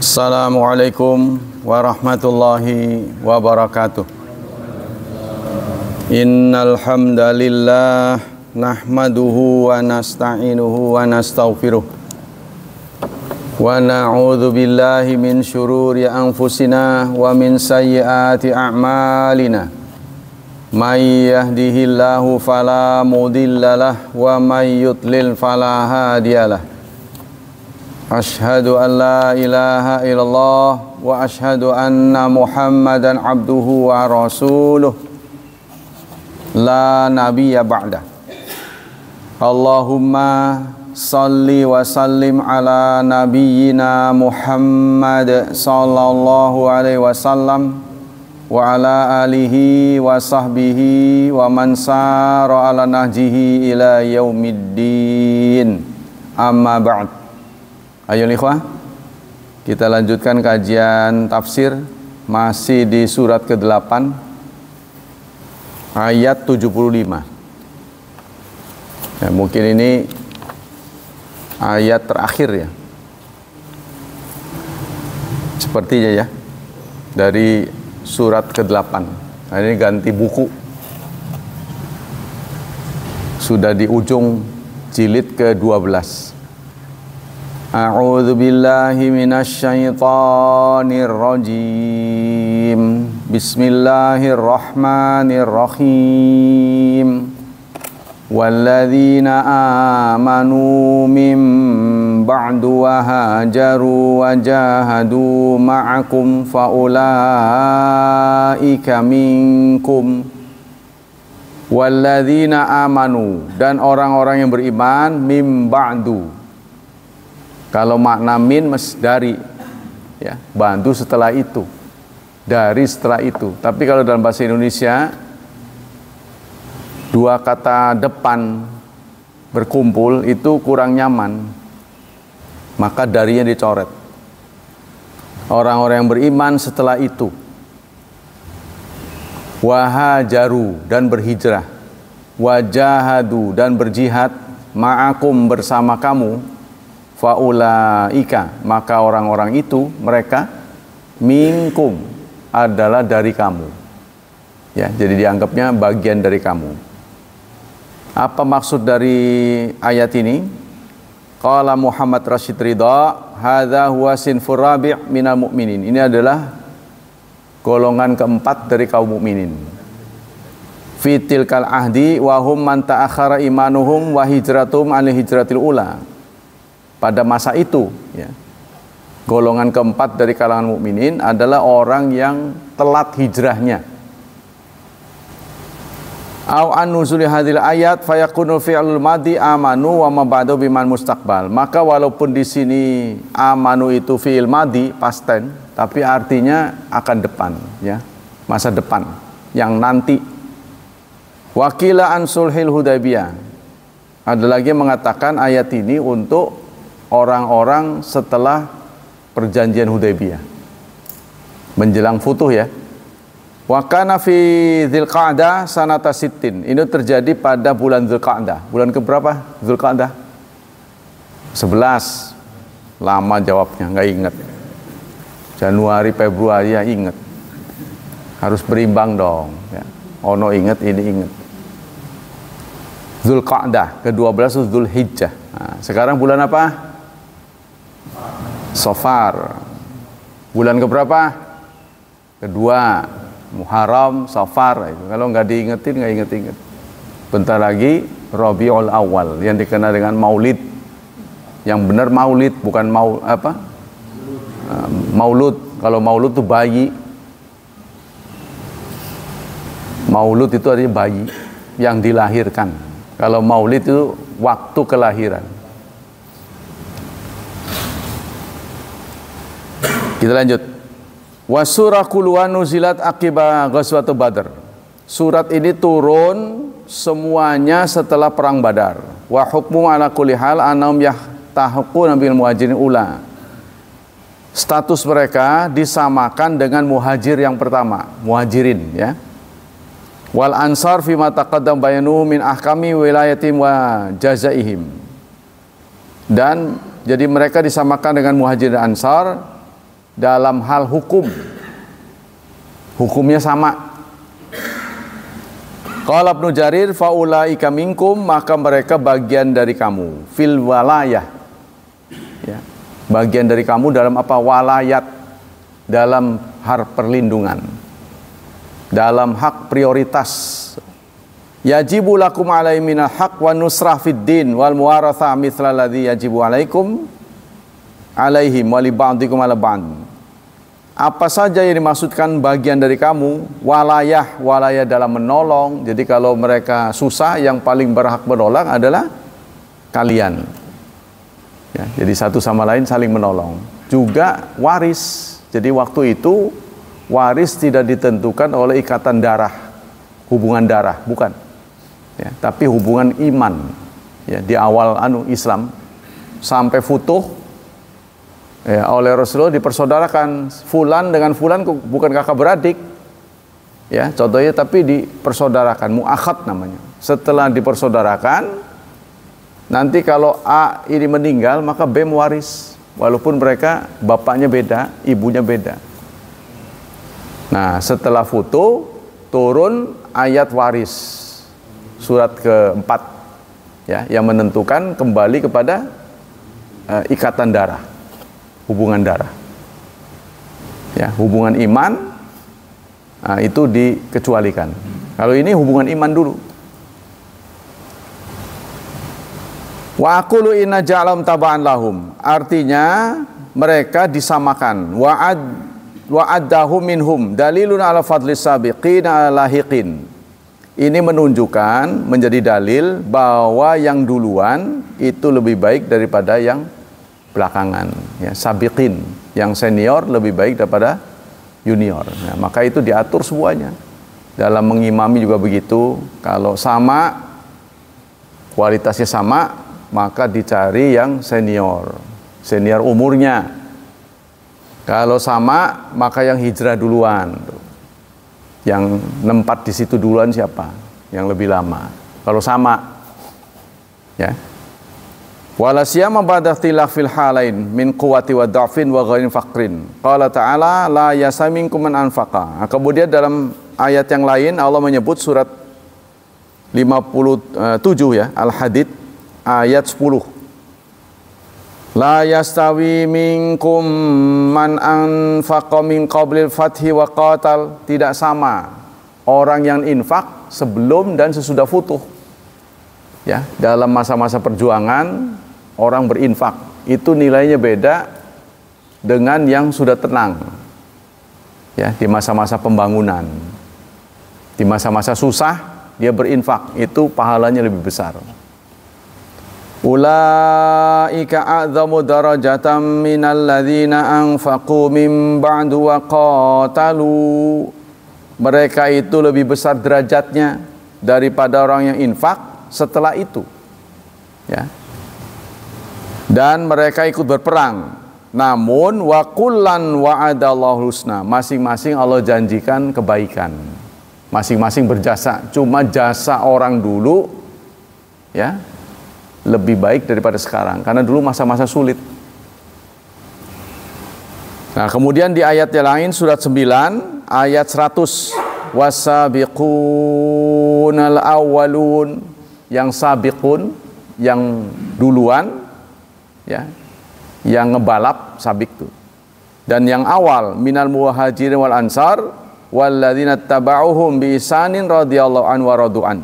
Assalamualaikum warahmatullahi wabarakatuh. Innal hamdalillah nahmaduhu wa nasta'inuhu wa nastaghfiruh wa na'udzu billahi min syururi anfusina wa min sayyiati a'malina. May yahdihillahu fala mudhillalah wa may yudlil fala hadiyalah. Ashhadu an la ilaha illallah wa ashhadu anna Muhammadan abduhu wa rasuluh la nabiyya ba'da. Allahumma salli wa sallim ala nabiyyina Muhammad sallallahu alaihi wasallam wa ala alihi wa sahbihi wa man sara ala nahjihi ila yaumiddin. Amma ba'd. Ayo ikhwah, kita lanjutkan kajian tafsir masih di surat ke-8 ayat 75. Ya, mungkin ini ayat terakhir ya. Sepertinya ya. Dari surat ke-8. Nah, ini ganti buku. Sudah di ujung jilid ke-12. A'udzu billahi minasy syaithanir rajim. Bismillahirrahmanirrahim. Walladzina amanu min ba'du wa hajaru wa jahadu ma'akum faulaika minkum. Walladzina amanu, dan orang-orang yang beriman min ba'du. Kalau makna min dari ya, bantu setelah itu, dari setelah itu. Tapi kalau dalam bahasa Indonesia dua kata depan berkumpul itu kurang nyaman, maka darinya dicoret. Orang-orang yang beriman setelah itu, wahajaru, dan berhijrah, wajahadu, dan berjihad, ma'akum, bersama kamu, faulaika, maka orang-orang itu, mereka, minkum, adalah dari kamu. Ya, jadi dianggapnya bagian dari kamu. Apa maksud dari ayat ini? Qala Muhammad Rashid Ridha, hadza huwa sinfur rabi' minal mu'minin. Ini adalah golongan keempat dari kaum mukminin. Fitil kal ahdi wa hum man ta'akhara imanuhum wa hijratum an hijratil ula. Pada masa itu, ya, golongan keempat dari kalangan mukminin adalah orang yang telat hijrahnya. Au an nuzuli hadhil ayat fayakunu fi'lul madi amanu wa ma ba'du biman mustaqbal. Maka walaupun di sini amanu itu fi'il madi past tense, tapi artinya akan depan, ya, masa depan yang nanti. Wakila an sulhil Hudaybiyah. Ada lagi yang mengatakan ayat ini untuk orang-orang setelah perjanjian Hudaybiyah, menjelang futuh ya. Wa kana fi Dzulqa'dah sanata sittin. Ini terjadi pada bulan Dzulqa'dah. Bulan keberapa Dzulqa'dah? 11. Lama jawabnya, nggak ingat. Januari, Februari ya ingat. Harus berimbang dong ya. Ono ingat, ini ingat. Dzulqa'dah, ke-12 Dzulhijjah. Nah, sekarang bulan apa? Safar. Bulan keberapa? Kedua. Muharram, Safar. Kalau nggak diingetin, nggak inget-inget. Bentar lagi Rabiul Awal, yang dikenal dengan Maulid. Yang benar Maulid, bukan Maulud. Kalau Maulud itu bayi. Maulud itu artinya bayi yang dilahirkan. Kalau Maulid itu waktu kelahiran. Kita lanjut. Wa surah kulluha nuzilat akiba ghazwat Badar. Surat ini turun semuanya setelah perang Badar. Wa hukmu ala kulli hal annahum yahtahquna bil muhajirin ula. Status mereka disamakan dengan muhajir yang pertama, muhajirin ya. Wal ansar fima taqaddam bayanu min ahkami wilayatim wa jazaihim. Dan jadi mereka disamakan dengan muhajir dan ansar dalam hal hukum. Hukumnya sama. Qala Ibnu Jarir faulaika minkum, maka mereka bagian dari kamu fil walayah. Ya. Bagian dari kamu dalam apa? Walayat, dalam hak perlindungan, dalam hak prioritas. Yajibu lakum alaihi minal haq wa nusrah fid din wal muwaratha mithla alladhi yajibu alaikum alaihim wa li ba'dikum ala ba'd. Apa saja yang dimaksudkan bagian dari kamu? Walayah, walayah dalam menolong. Jadi kalau mereka susah, yang paling berhak menolong adalah kalian. Ya, jadi satu sama lain saling menolong. Juga waris. Jadi waktu itu waris tidak ditentukan oleh ikatan darah, hubungan darah, bukan. Ya, tapi hubungan iman. Ya, di awal Islam sampai futuh. Ya, oleh Rasulullah dipersaudarakan fulan dengan fulan, bukan kakak beradik. Ya, contohnya, tapi dipersaudarakan, muakhad namanya. Setelah dipersaudarakan, nanti kalau A ini meninggal, maka B mewaris, walaupun mereka bapaknya beda, ibunya beda. Nah, setelah futuh turun ayat waris, surat keempat, ya, yang menentukan kembali kepada ikatan darah, hubungan darah. Ya, hubungan iman, nah, itu dikecualikan. Kalau ini hubungan iman dulu. Wa aqulu inna ja'alhum taba'an lahum. Artinya mereka disamakan. Wa'addahum minhum dalilun ala fadlis sabiqina lahiqin. Ini menunjukkan, menjadi dalil bahwa yang duluan itu lebih baik daripada yang belakangan, ya, sabiqin, yang senior lebih baik daripada junior. Nah, maka itu diatur semuanya. Dalam mengimami juga begitu. Kalau sama, kualitasnya sama, maka dicari yang senior, senior umurnya. Kalau sama, maka yang hijrah duluan. Yang nempat di situ duluan siapa? Yang lebih lama. Kalau sama, ya. Wala siyama ba'da ikhtilafil halain min quwwati wa dha'fin wa ghairin faqrin. Qala ta'ala la yasaminkum man anfaqa. Kemudian dalam ayat yang lain Allah menyebut surat 57 ya, Al-Hadid ayat 10. La yastawi minkum man anfaqa min qablil fathi wa qatal. Tidak sama orang yang infak sebelum dan sesudah futuh. Ya, dalam masa-masa perjuangan orang berinfak itu nilainya beda dengan yang sudah tenang. Ya, di masa-masa pembangunan, di masa-masa susah dia berinfak, itu pahalanya lebih besar. Ulaika a'dhamu darajatan minal ladzina anfaqu min ba'du wa qatalu. Mereka itu lebih besar derajatnya daripada orang yang infak setelah itu. Ya. Dan mereka ikut berperang. Namun wa kullan wa'adallahu husna. Masing-masing Allah janjikan kebaikan. Masing-masing berjasa. Cuma jasa orang dulu, ya, lebih baik daripada sekarang. Karena dulu masa-masa sulit. Nah, kemudian di ayat yang lain surat 9 ayat 100. Wasabiqunal awwalun. Yang sabiqun, yang duluan, ya, yang ngebalap, sabik tuh. Dan yang awal minal muhajirin wal ansar walladzina tabauhum bi ihsanin radhiyallahu anhu wa radu'an.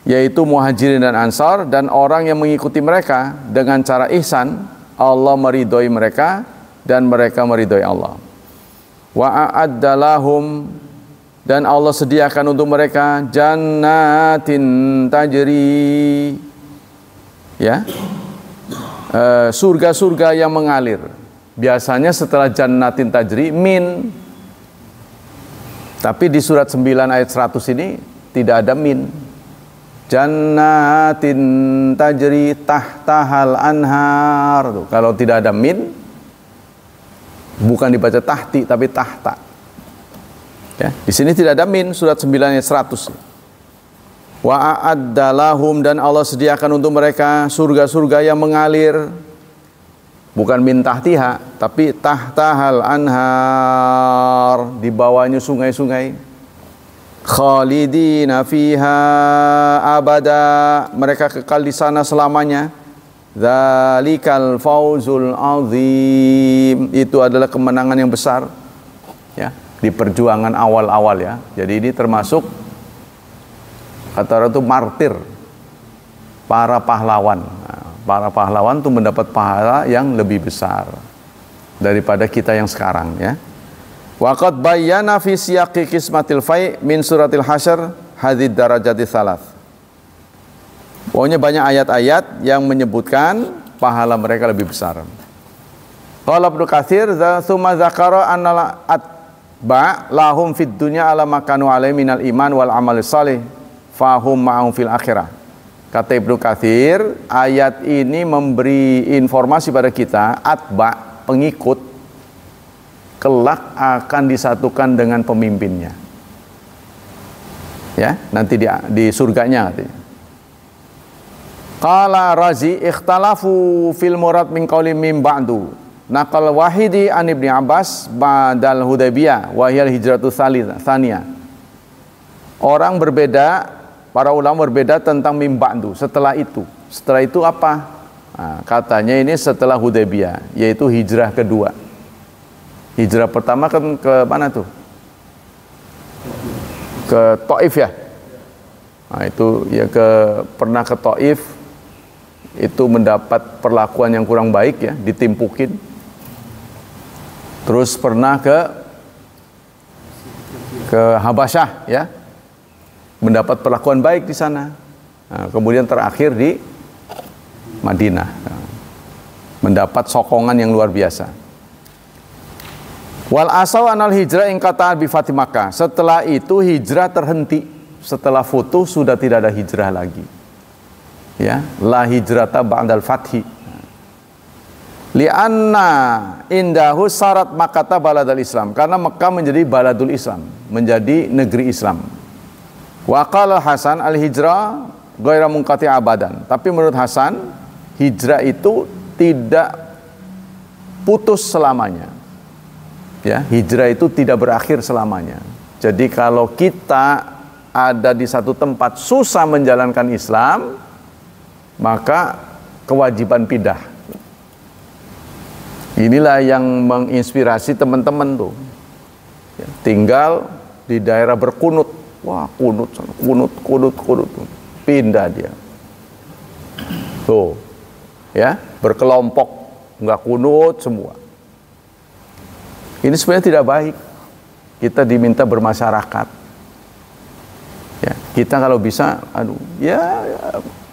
Yaitu muhajirin dan ansar dan orang yang mengikuti mereka dengan cara ihsan, Allah meridhoi mereka dan mereka meridhoi Allah. Wa a'addalahum, dan Allah sediakan untuk mereka jannatin tajri, ya, surga-surga yang mengalir. Biasanya setelah jannatin tajri min, tapi di surat 9 ayat 100 ini tidak ada min. Jannatin tajri tahtahal anhar. Tuh, kalau tidak ada min, bukan dibaca tahti tapi tahta. Ya, di sini tidak ada min, surat 9 ayat 100. Wa a'addalahum, dan Allah sediakan untuk mereka surga-surga yang mengalir Bukan min tahtiha, tapi tahtahal anhar, di bawahnya sungai-sungai. Khalidina fiha abada, mereka kekal di sana selamanya. Dzalikal fauzul azim, itu adalah kemenangan yang besar ya, di perjuangan awal-awal ya. Jadi ini termasuk kata orang itu martir, para pahlawan. Nah, para pahlawan itu mendapat pahala yang lebih besar daripada kita yang sekarang ya. Waqad bayyana fi siyaqi qismatil fai' min suratil hasyr hadid darajati thalath. Pokoknya banyak ayat-ayat yang menyebutkan pahala mereka lebih besar. Qala Ibnu Katsir tsumma dzakara anna atba lahum fid dunya ala makanu alaihi minal iman wal amal salih fahum ma'hum fil akhirah. Kata Ibnu Katsir, ayat ini memberi informasi pada kita, atba, pengikut kelak akan disatukan dengan pemimpinnya. Ya, nanti di surganya katanya. Qala Razi ikhtalafu fil murad min qauli mim ba'du. Naqal wahidi an Ibnu Abbas ba'dal Hudaybiyah wa hiyal hijratu tsaniyah. Orang berbeda, para ulama berbeda tentang mim ba'du, setelah itu. Setelah itu apa? Nah, katanya ini setelah Hudaybiyah, yaitu hijrah kedua. Hijrah pertama kan ke mana tuh? Ke Taif ya. Nah, itu ya pernah ke Taif, itu mendapat perlakuan yang kurang baik ya, ditimpukin. Terus pernah ke Habasyah ya, mendapat perlakuan baik di sana. Nah, kemudian terakhir di Madinah, mendapat sokongan yang luar biasa. Wal asal anal hijrah ingkata bi Fatih Makkah. Setelah itu hijrah terhenti. Setelah Futuh sudah tidak ada hijrah lagi. Ya, la hijrata ba'dal fathi. Li'anna indahu syarat Makkah baladul Islam, karena Mekah menjadi baladul Islam, menjadi negeri Islam. Wa qala Hasan al-hijrah ghairu munqati abadan. Tapi menurut Hasan, hijrah itu tidak putus selamanya. Ya, hijrah itu tidak berakhir selamanya. Jadi kalau kita ada di satu tempat susah menjalankan Islam, maka kewajiban pindah. Inilah yang menginspirasi teman-teman tuh. Ya, tinggal di daerah berkunut, wah kunut, pindah dia. Tuh, ya berkelompok, nggak kunut semua. Ini sebenarnya tidak baik. Kita diminta bermasyarakat. Ya, kita kalau bisa, ya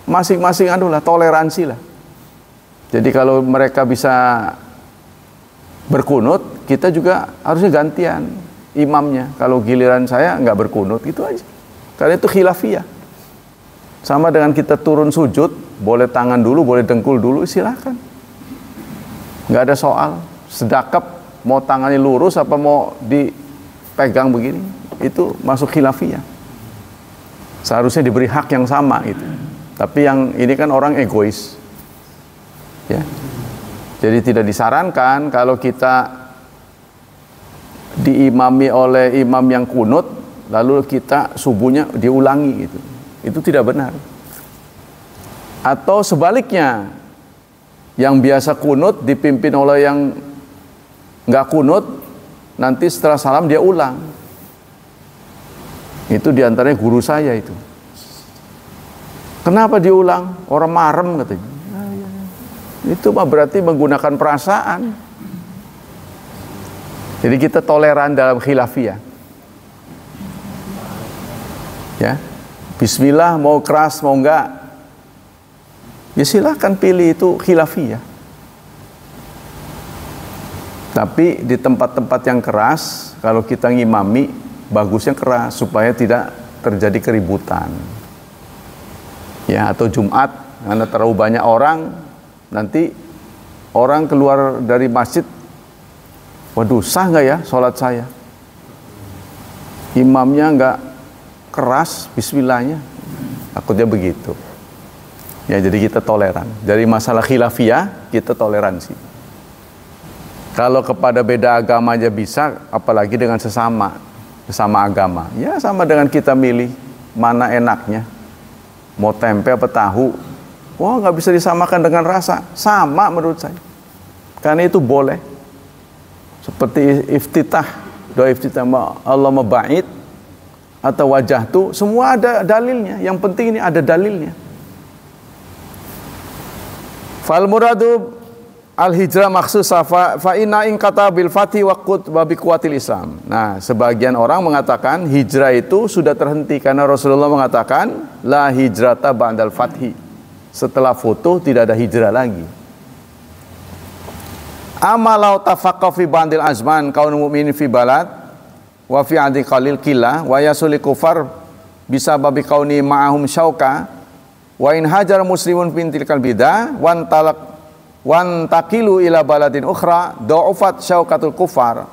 masing-masing toleransi lah. Jadi kalau mereka bisa berkunut, kita juga harusnya gantian imamnya. Kalau giliran saya nggak berkunut, gitu aja. Karena itu khilafiyah. Sama dengan kita turun sujud, boleh tangan dulu, boleh dengkul dulu, silakan. Nggak ada soal. Sedekap mau tangannya lurus apa mau dipegang begini, itu masuk khilafiyah. Seharusnya diberi hak yang sama itu. Tapi yang ini kan orang egois. Ya. Jadi tidak disarankan kalau kita diimami oleh imam yang kunut, lalu kita subuhnya diulangi gitu. Itu tidak benar. Atau sebaliknya, yang biasa kunut dipimpin oleh yang nggak kunut, nanti setelah salam dia ulang. Itu diantaranya guru saya itu. Kenapa diulang? Orang marem katanya. Itu mah berarti menggunakan perasaan. Jadi kita toleran dalam khilafiyah. Ya, Bismillah mau keras mau enggak, ya silahkan pilih, itu khilafiyah. Tapi di tempat-tempat yang keras, kalau kita ngimami, bagusnya keras supaya tidak terjadi keributan. Ya, atau Jumat, karena terlalu banyak orang, nanti orang keluar dari masjid, waduh, sah nggak ya sholat saya? Imamnya nggak keras, bismillahnya, takutnya begitu. Ya, jadi kita toleran. Dari masalah khilafiyah, kita toleransi. Kalau kepada beda agama aja bisa, apalagi dengan sesama agama. Ya sama dengan kita milih mana enaknya, mau tempe apa tahu. Wah, nggak bisa disamakan dengan rasa. Sama menurut saya. Karena itu boleh. Seperti iftitah, doa iftitah Allah mabait atau wajah tu, semua ada dalilnya. Yang penting ini ada dalilnya. Fal muradu al-hijrah maksusah fa inna in kata bil fathi wa bi quwwatil Islam. Nah, sebagian orang mengatakan hijrah itu sudah terhenti karena Rasulullah mengatakan la hijrata ba'dal fathi. Setelah foto tidak ada hijrah lagi. Amalau tafaqqa fi bandil azman kaunul mu'minin fi balad wa fi adi qalil qillah wa yasuli kufar bisa babi kauni ma'ahum syauka wa in hajar muslimun pintil kalbida wan takilu ila baladin ukhra da'ufat syaukatul kufar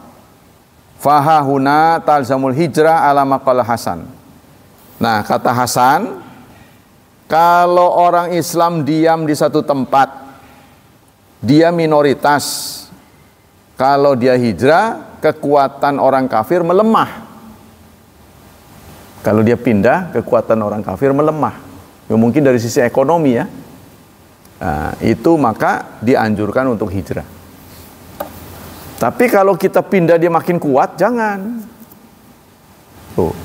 fahahuna talzamul hijrah ala maqala Hasan. Nah, kata Hasan, kalau orang Islam diam di satu tempat, dia minoritas. Kalau dia hijrah, kekuatan orang kafir melemah. Kalau dia pindah, kekuatan orang kafir melemah. Ya, mungkin dari sisi ekonomi ya. Nah, itu maka dianjurkan untuk hijrah. Tapi kalau kita pindah dia makin kuat, jangan. Tuh.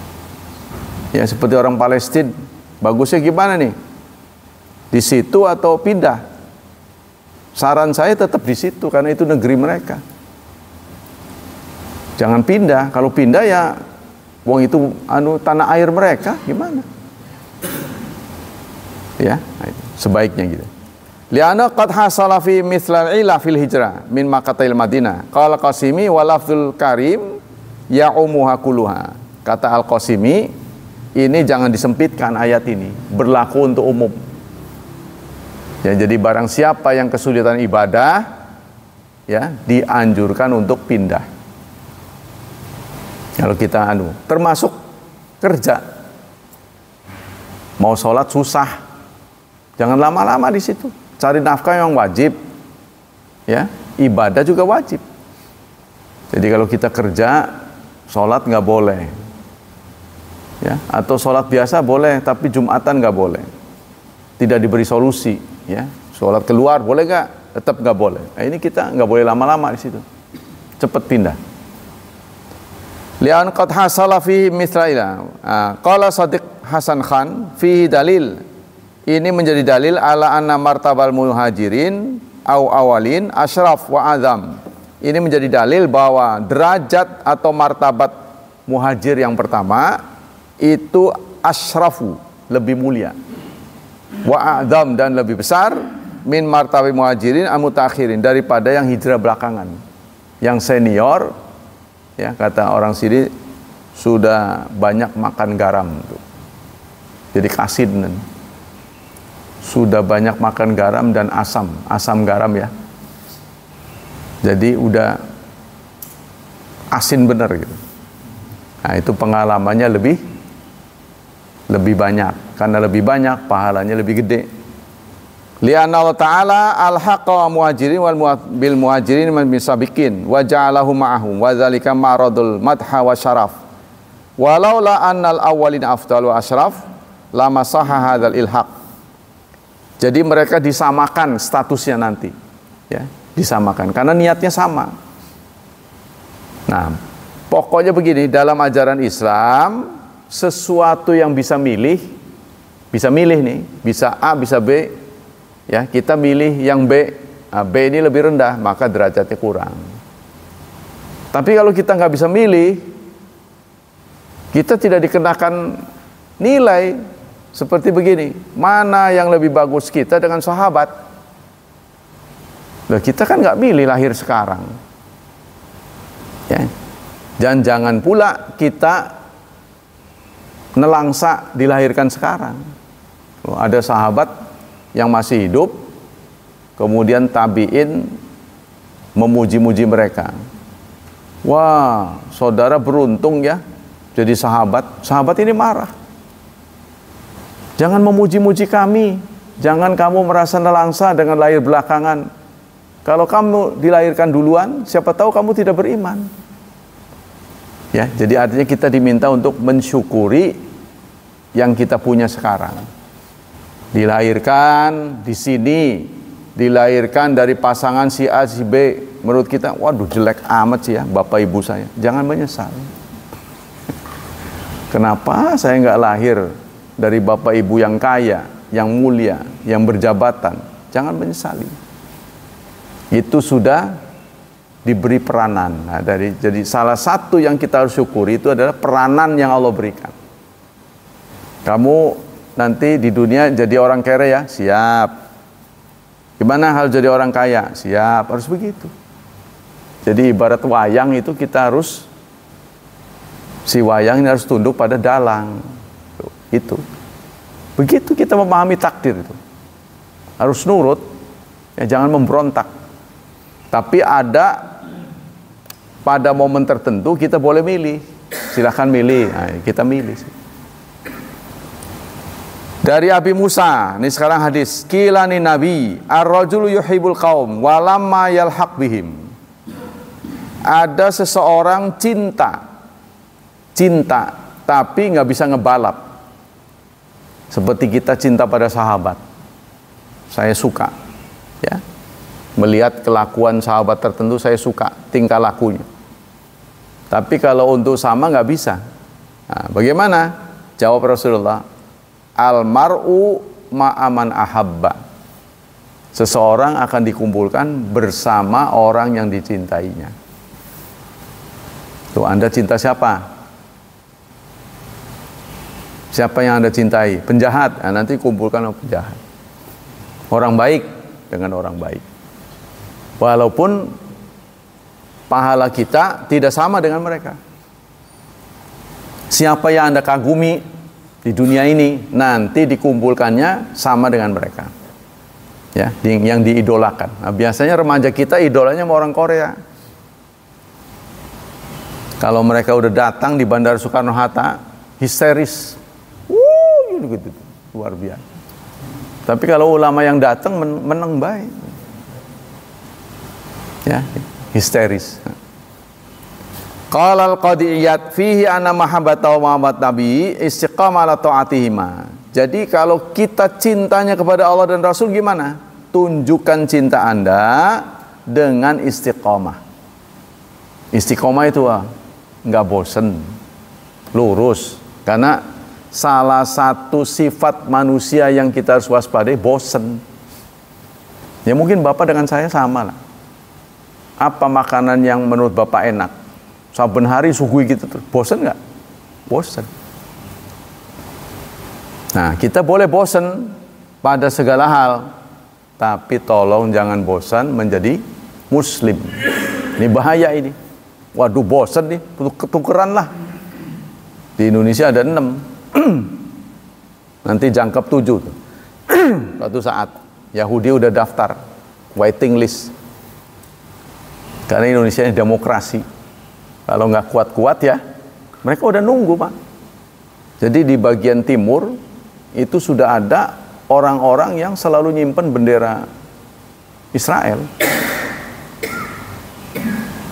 Ya seperti orang Palestina, bagusnya gimana nih? Di situ atau pindah? Saran saya tetap di situ karena itu negeri mereka. Jangan pindah. Kalau pindah ya wong itu tanah air mereka, gimana? Ya, sebaiknya gitu. Liana qad hasala fi mithlal ila fil hijrah min Makkahil Madinah. Qala Qasimi wa lafzul karim ya'umuha kulluha. Kata Al-Qasimi, ini jangan disempitkan ayat ini, berlaku untuk umum. Ya, jadi barang siapa yang kesulitan ibadah, ya, dianjurkan untuk pindah. Kalau kita termasuk kerja. Mau sholat susah. Jangan lama-lama di situ. Cari nafkah yang wajib, ya, ibadah juga wajib. Jadi kalau kita kerja, sholat nggak boleh, ya, atau sholat biasa boleh, tapi Jumatan nggak boleh. Tidak diberi solusi, ya, sholat keluar boleh nggak? Tetap nggak boleh. Nah, ini kita nggak boleh lama-lama di situ, cepat pindah. Lian qad hasala fi mithlaila. Qala Shadiq Hasan Khan fihi dalil. Ini menjadi dalil ala anna martabal muhajirin au awalin asyraf wa azam. Ini menjadi dalil bahwa derajat atau martabat muhajir yang pertama itu asyrafu, lebih mulia. Wa azam, dan lebih besar min martabil muhajirin amutakhirin, daripada yang hijrah belakangan. Yang senior, ya, kata orang sini sudah banyak makan garam tuh. Jadi kasin. Sudah banyak makan garam dan asam garam ya. Jadi udah asin bener gitu. Nah, itu pengalamannya lebih banyak, karena lebih banyak pahalanya lebih gede. Li'anna Allah Ta'ala al-haqqa muhajirin bil muhajirin min sabiqin wa ja'alahu ma'ahum wa dzalika ma'radul madha wa syaraf. Walau la annal awwalin afdal wa asyraf lama sahha hadzal ilhaq. Jadi mereka disamakan statusnya nanti, ya, disamakan karena niatnya sama. Nah, pokoknya begini, dalam ajaran Islam sesuatu yang bisa milih nih, bisa A, bisa B, ya, kita milih yang B. Nah, B ini lebih rendah, maka derajatnya kurang. Tapi kalau kita nggak bisa milih, kita tidak dikenakan nilai. Seperti begini, mana yang lebih bagus kita dengan sahabat? Loh, kita kan nggak milih lahir sekarang, ya. Dan jangan pula kita nelangsa dilahirkan sekarang. Loh, ada sahabat yang masih hidup, kemudian tabiin memuji-muji mereka. Wah, saudara beruntung ya, jadi sahabat. Sahabat ini marah. Jangan memuji-muji kami. Jangan kamu merasa nelangsa dengan lahir belakangan. Kalau kamu dilahirkan duluan, siapa tahu kamu tidak beriman. Ya, jadi artinya kita diminta untuk mensyukuri yang kita punya sekarang. Dilahirkan di sini, dilahirkan dari pasangan si A si B, menurut kita, waduh jelek amat sih ya bapak ibu saya. Jangan menyesal. Kenapa saya nggak lahir dari bapak ibu yang kaya, yang mulia, yang berjabatan? Jangan menyesali. Itu sudah diberi peranan. Nah, jadi salah satu yang kita harus syukuri itu adalah peranan yang Allah berikan. Kamu nanti di dunia jadi orang kere ya, siap. Gimana hal jadi orang kaya? Siap, harus begitu. Jadi ibarat wayang itu kita harus, si wayang ini harus tunduk pada dalang. Itu. Begitu kita memahami takdir itu. Harus nurut, ya jangan memberontak. Tapi ada pada momen tertentu kita boleh milih. Silahkan milih. Nah, kita milih. Dari Abi Musa, ini sekarang hadis. Qilani Nabi, ar-rajulu yuhibbul qaum walamma yalhaq bihim. Ada seseorang cinta, tapi nggak bisa ngebalap. Seperti kita cinta pada sahabat. Saya suka, ya. Melihat kelakuan sahabat tertentu saya suka tingkah lakunya. Tapi kalau untuk sama nggak bisa. Nah, bagaimana? Jawab Rasulullah, al-mar'u ma'aman ahabba. Seseorang akan dikumpulkan bersama orang yang dicintainya. Tuh, Anda cinta siapa? Siapa yang Anda cintai? Penjahat. Nah, nanti kumpulkan orang penjahat. Orang baik dengan orang baik. Walaupun pahala kita tidak sama dengan mereka. Siapa yang Anda kagumi di dunia ini, nanti dikumpulkannya sama dengan mereka. Ya, yang diidolakan. Nah, biasanya remaja kita idolanya sama orang Korea. Kalau mereka udah datang di Bandara Soekarno-Hatta, histeris. Gitu, luar biasa. Tapi kalau ulama yang datang menang baik. Ya, histeris. Qala al-qadiyat fihi anna mahabbata wa mahabbat nabi istiqamah ala ta'atihima. Jadi kalau kita cintanya kepada Allah dan Rasul gimana? Tunjukkan cinta Anda dengan istiqamah. Istiqamah itu nggak bosen, lurus. Karena salah satu sifat manusia yang kita harus waspadai bosen. Ya mungkin Bapak dengan saya sama lah. Apa makanan yang menurut Bapak enak? Saben hari suguhi gitu terus. Bosen nggak? Bosen. Nah, kita boleh bosen pada segala hal. Tapi tolong jangan bosan menjadi muslim. Ini bahaya ini. Waduh bosen nih, tukeran lah. Di Indonesia ada 6. Nanti jangkep 7. Suatu saat Yahudi udah daftar waiting list. Karena Indonesia ini demokrasi. Kalau nggak kuat-kuat ya, mereka udah nunggu Pak. Jadi di bagian timur itu sudah ada orang-orang yang selalu nyimpen bendera Israel.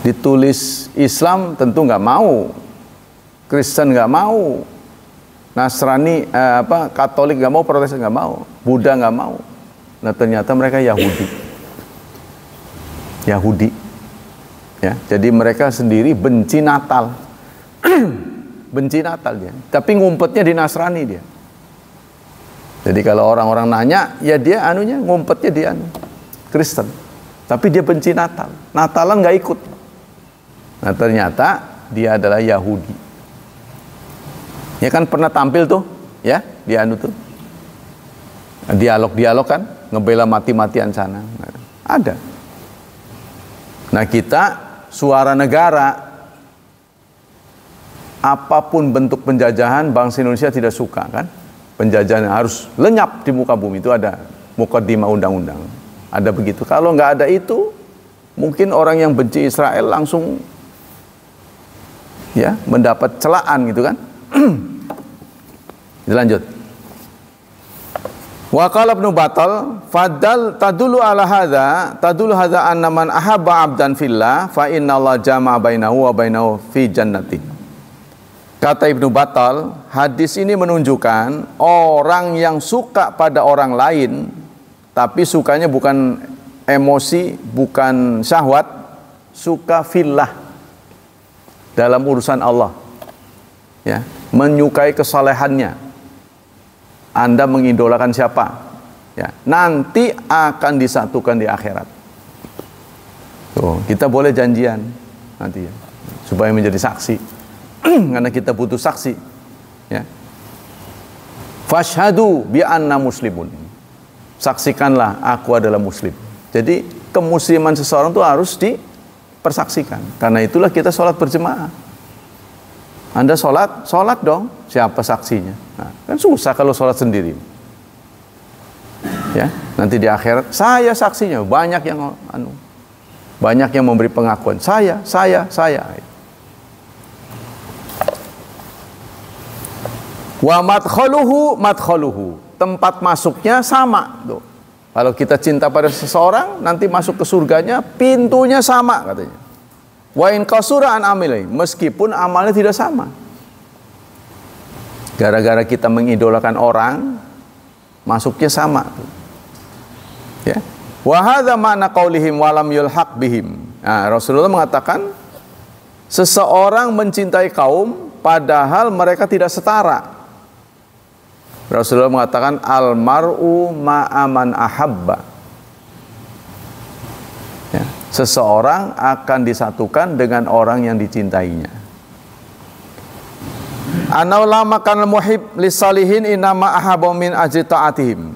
Ditulis Islam tentu nggak mau, Kristen nggak mau, Nasrani Katolik nggak mau, Protestan nggak mau, Buddha nggak mau. Nah ternyata mereka Yahudi. Ya, jadi mereka sendiri benci Natal. Benci Natal dia. Tapi ngumpetnya di Nasrani dia. Jadi kalau orang-orang nanya, ya dia ngumpetnya di Kristen. Tapi dia benci Natal. Natalan nggak ikut. Nah ternyata dia adalah Yahudi. Ya kan pernah tampil tuh, ya di tuh. Dialog-dialog kan, ngebela mati-matian sana. Ada. Nah kita suara negara, apapun bentuk penjajahan, bangsa Indonesia tidak suka kan? Penjajahan harus lenyap di muka bumi, itu ada mukaddimah undang-undang. Ada begitu. Kalau nggak ada itu, mungkin orang yang benci Israel langsung ya mendapat celaan gitu kan? Lanjut. Wa qala Ibnu Battal tadullu hadza anna man ahabba 'abdan fillah fa innallaha jama'a bainahu wa bainahu fi jannati. Kata Ibnu Battal, hadis ini menunjukkan orang yang suka pada orang lain tapi sukanya bukan emosi, bukan syahwat, suka fillah dalam urusan Allah. Ya, menyukai kesalehannya. Anda mengidolakan siapa? Ya, nanti akan disatukan di akhirat. Tuh, kita boleh janjian nanti ya, supaya menjadi saksi. Karena kita butuh saksi. Ya. Fashhadu bi anna muslimun. Saksikanlah aku adalah muslim. Jadi kemusliman seseorang itu harus dipersaksikan. Karena itulah kita sholat berjemaah. Anda sholat dong. Siapa saksinya? Nah, kan susah kalau sholat sendiri. Ya, nanti di akhirat saya saksinya. Banyak yang memberi pengakuan. Saya. Wa madkhaluhu. Tempat masuknya sama. Tuh. Kalau kita cinta pada seseorang, nanti masuk ke surganya, pintunya sama katanya. Wa in qasura an amilai, meskipun amalnya tidak sama. Gara-gara kita mengidolakan orang, masuknya sama. Ya. Wa hadza ma'na qaulihim wa lam yulhaq bihim. Nah, Rasulullah mengatakan seseorang mencintai kaum padahal mereka tidak setara. Rasulullah mengatakan al-mar'u ma'aman ahabba. Ya, seseorang akan disatukan dengan orang yang dicintainya. Anau lama kanal muhib lisalihin inama ahabba min ajli ta'atihim.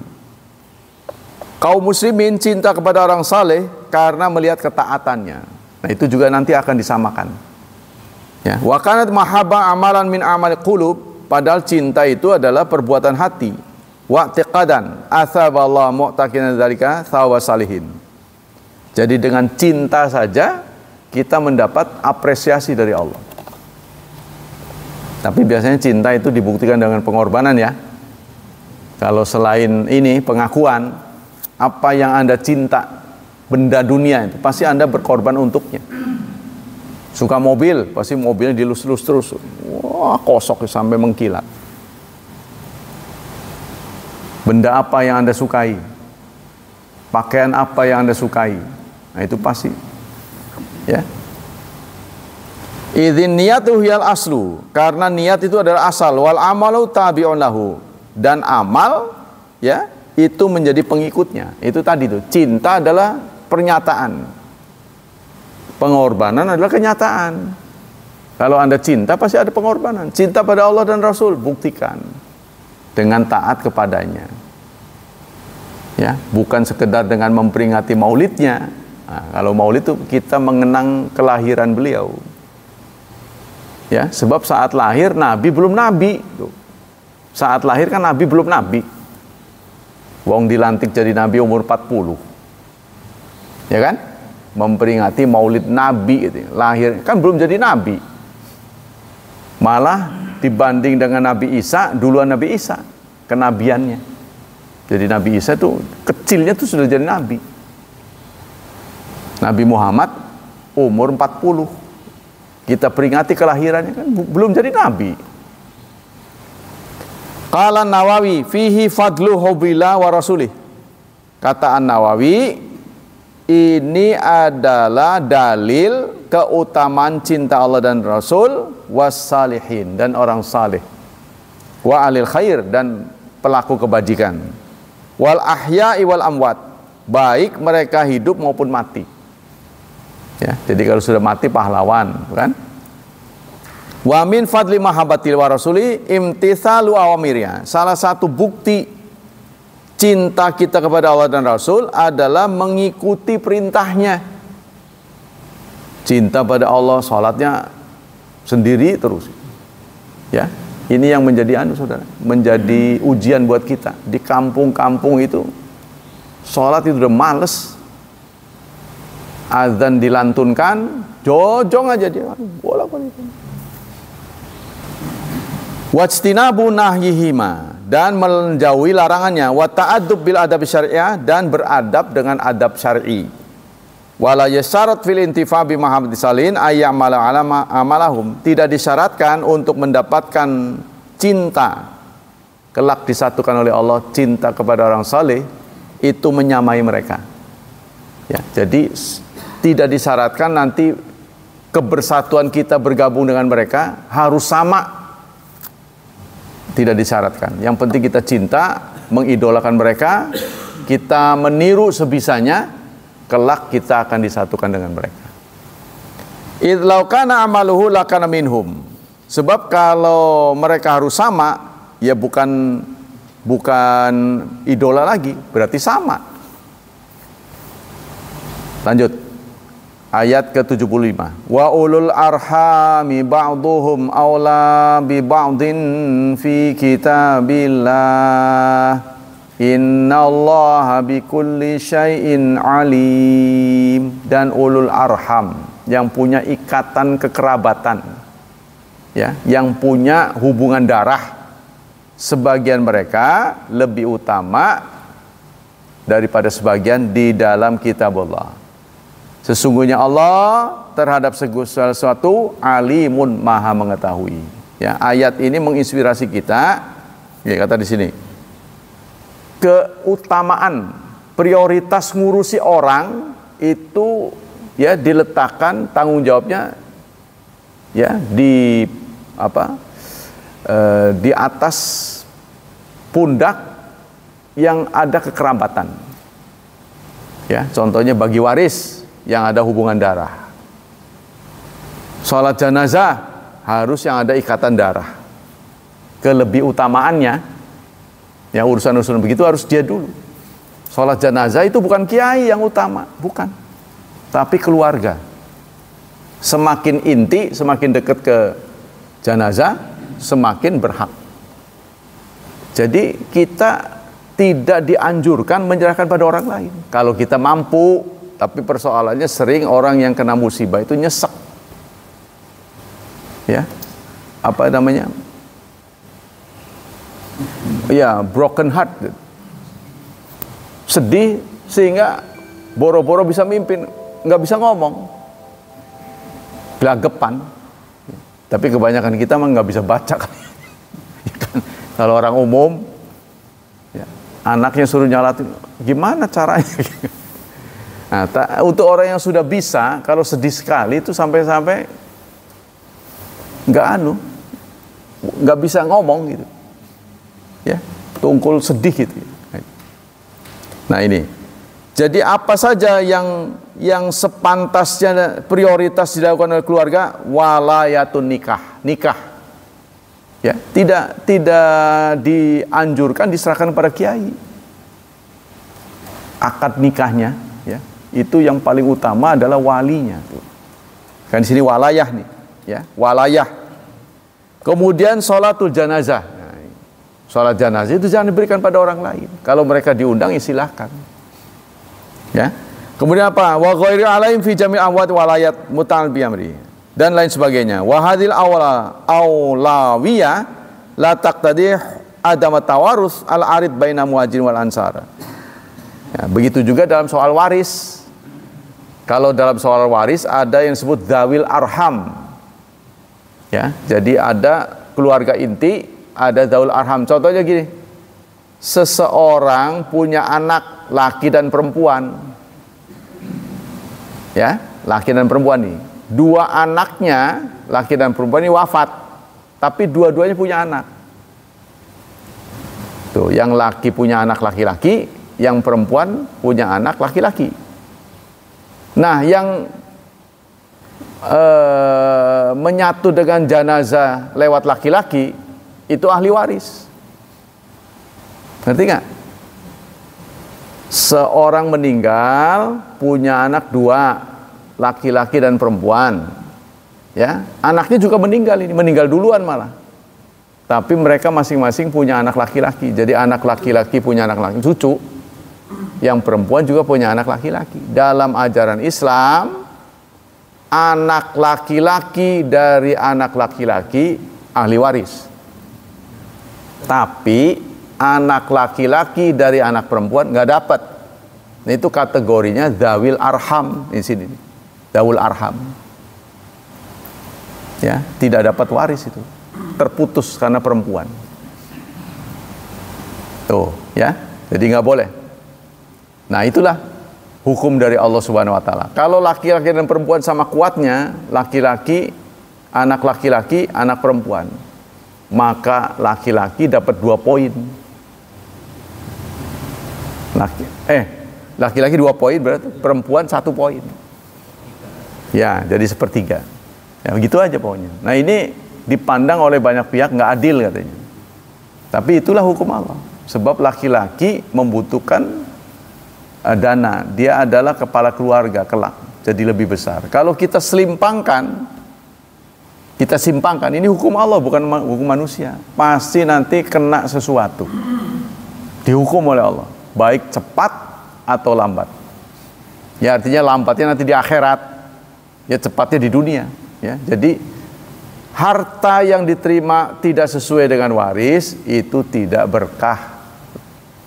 Kaum muslimin cinta kepada orang saleh karena melihat ketaatannya. Nah, itu juga nanti akan disamakan. Ya, wa kanat mahabba amalan min amali qulub. Padahal cinta itu adalah perbuatan hati. Wa'tiqadan athaballahu mu'taqinan dzalika thawab salihin. Jadi dengan cinta saja kita mendapat apresiasi dari Allah. Tapi biasanya cinta itu dibuktikan dengan pengorbanan ya. Kalau selain ini pengakuan, apa yang Anda cinta, benda dunia itu pasti Anda berkorban untuknya. Suka mobil, pasti mobilnya dilus-lus terus. Wah, kosok sampai mengkilat. Benda apa yang Anda sukai? Pakaian apa yang Anda sukai? Nah, itu pasti. Ya. Idzin niyatu hiyal aslu, karena niat itu adalah asal, wal amalu tabi'un lahu, dan amal ya itu menjadi pengikutnya. Itu tadi tuh, cinta adalah pernyataan. Pengorbanan adalah kenyataan. Kalau Anda cinta pasti ada pengorbanan. Cinta pada Allah dan Rasul, buktikan dengan taat kepadanya. Ya, bukan sekedar dengan memperingati maulidnya. Nah, kalau maulid itu kita mengenang kelahiran beliau. Ya, sebab saat lahir Nabi belum Nabi. Saat lahir kan Nabi belum Nabi. Wong dilantik jadi Nabi umur 40. Ya kan? Memperingati maulid Nabi gitu. Lahir kan belum jadi Nabi. Malah dibanding dengan Nabi Isa, duluan Nabi Isa kenabiannya. Jadi Nabi Isa itu kecilnya tuh sudah jadi Nabi. Nabi Muhammad umur 40. Kita peringati kelahirannya kan belum jadi Nabi. Qala Nawawi fihi fadlu hubbillah wa rasulih. Kata An-Nawawi, ini adalah dalil keutamaan cinta Allah dan Rasul, wassalihin, dan orang saleh, wa alil khair, dan pelaku kebajikan, wal ahya'i wal amwat, baik mereka hidup maupun mati. Ya, jadi kalau sudah mati pahlawan, kan? Wa min fadli mahabbatil wa rasuli imtithalu awamirnya. Salah satu bukti cinta kita kepada Allah dan Rasul adalah mengikuti perintahnya. Cinta pada Allah, sholatnya sendiri terus. Ya, ini yang menjadi saudara, menjadi ujian buat kita. Di kampung-kampung itu, sholat itu udah males. Azan dilantunkan, jojong aja dia. Bolak-balik. Wajtinabu nahyihima, dan menjauhi larangannya, wa ta'addub bil adab syariah, dan beradab dengan adab syar'i. Wala yasyarat fil intifa bi mahabbati salin ayyamala alama amalahum, tidak disyaratkan untuk mendapatkan cinta kelak disatukan oleh Allah, cinta kepada orang saleh itu menyamai mereka. Ya, jadi tidak disyaratkan nanti kebersatuan kita bergabung dengan mereka harus sama. Tidak disyaratkan. Yang penting kita cinta, mengidolakan mereka, kita meniru sebisanya, kelak kita akan disatukan dengan mereka. Idlau kana amaluhu lakana minhum. Sebab kalau mereka harus sama, ya bukan idola lagi, berarti sama. Lanjut. Ayat ke-75. Wa ulul arhami ba'duhum aula bi ba'din fi kitabillah. Innallaha bikulli syai'in alim. Dan ulul arham, yang punya ikatan kekerabatan, ya, yang punya hubungan darah, sebagian mereka lebih utama daripada sebagian di dalam kitab Allah. Sesungguhnya Allah terhadap segala sesuatu alimun, maha mengetahui. Ya, ayat ini menginspirasi kita. Ya, kata di sini, keutamaan, prioritas ngurusi orang itu ya diletakkan tanggung jawabnya ya di di atas pundak yang ada kekerabatan. Ya, contohnya bagi waris yang ada hubungan darah. Sholat jenazah harus yang ada ikatan darah. Kelebih utamaannya, ya urusan-urusan begitu harus dia dulu. Sholat jenazah itu bukan kiai yang utama, bukan. Tapi keluarga. Semakin inti, semakin dekat ke jenazah, semakin berhak. Jadi kita tidak dianjurkan menyerahkan pada orang lain. Kalau kita mampu, tapi persoalannya sering orang yang kena musibah itu nyesek. Ya, apa namanya? Ya, broken heart. Sedih sehingga boro-boro bisa mimpin, nggak bisa ngomong. Gelagapan. Tapi kebanyakan kita mah nggak bisa baca kan. Kalau orang umum, ya, anaknya suruh nyalatin, gimana caranya? Nah, untuk orang yang sudah bisa, kalau sedih sekali itu sampai-sampai nggak bisa ngomong gitu, ya, tungkul sedih gitu. Nah ini, jadi apa saja yang sepantasnya prioritas dilakukan oleh keluarga, walayatun nikah, ya, tidak dianjurkan diserahkan pada kiai. Akad nikahnya, ya, itu yang paling utama adalah walinya. Kan di sini walayah nih, ya, walayah. Kemudian sholatul janazah. Nah, sholat janazah itu jangan diberikan pada orang lain. Kalau mereka diundang, ya silahkan. Ya. Kemudian apa? Wa ghairi alaihim fi jami' amwat walayat mutal bi amri. Dan lain sebagainya. Wa hadil aulawiyah la taqtadih adam tawarus al arid baina muhajirin wal ansar. Ya, begitu juga dalam soal waris. Kalau dalam soal waris ada yang disebut dzawil arham. Ya, jadi ada keluarga inti, ada dzawil arham. Contohnya gini. Seseorang punya anak laki dan perempuan. Ya, laki dan perempuan nih. Dua anaknya, laki dan perempuan ini wafat. Tapi dua-duanya punya anak. Tuh, yang laki punya anak laki-laki, yang perempuan punya anak laki-laki. Nah, yang menyatu dengan jenazah lewat laki-laki itu ahli waris. Ngerti nggak? Seorang meninggal punya anak dua, laki-laki dan perempuan. Ya, anaknya juga meninggal duluan malah. Tapi mereka masing-masing punya anak laki-laki. Jadi anak laki-laki punya anak laki cucu. Yang perempuan juga punya anak laki-laki. Dalam ajaran Islam, anak laki-laki dari anak laki-laki ahli waris. Tapi anak laki-laki dari anak perempuan nggak dapat. Nah, itu kategorinya dzawil arham di sini. Dzawil arham. Ya, tidak dapat waris itu. Terputus karena perempuan. Tuh, ya. Jadi nggak boleh. Nah, itulah hukum dari Allah Subhanahu wa taala. Kalau laki-laki dan perempuan sama kuatnya, laki-laki, anak perempuan, maka laki-laki dapat 2 poin. Laki-laki 2 poin berarti perempuan 1 poin. Ya, jadi sepertiga. Ya, begitu aja pokoknya. Nah, ini dipandang oleh banyak pihak nggak adil katanya. Tapi itulah hukum Allah. Sebab laki-laki membutuhkan dana. Dia adalah kepala keluarga kelak. Jadi lebih besar. Kalau kita simpangkan, ini hukum Allah bukan hukum manusia. Pasti nanti kena sesuatu. Dihukum oleh Allah. Baik cepat atau lambat. Ya, artinya lambatnya nanti di akhirat. Ya, cepatnya di dunia. Ya, jadi harta yang diterima tidak sesuai dengan waris itu tidak berkah.